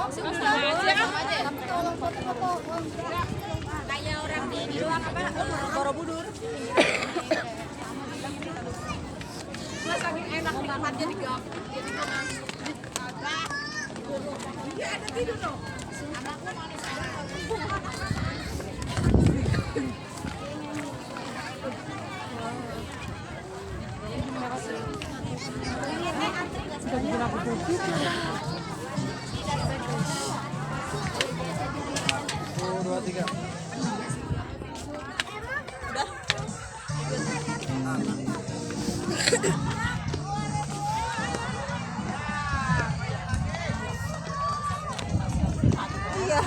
Kayak orang di doang apa? Borobudur. Mas saking enak tempatnya di gang. Jadi iya ada tidur dong. Anakku manis Dua tiga. iya.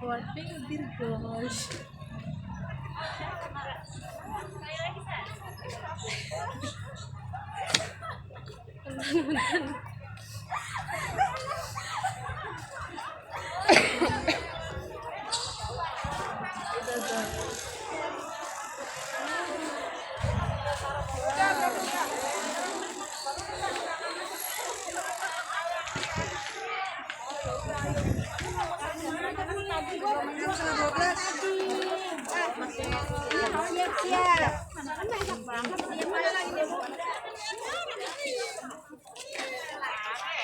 Warting Dirgosh.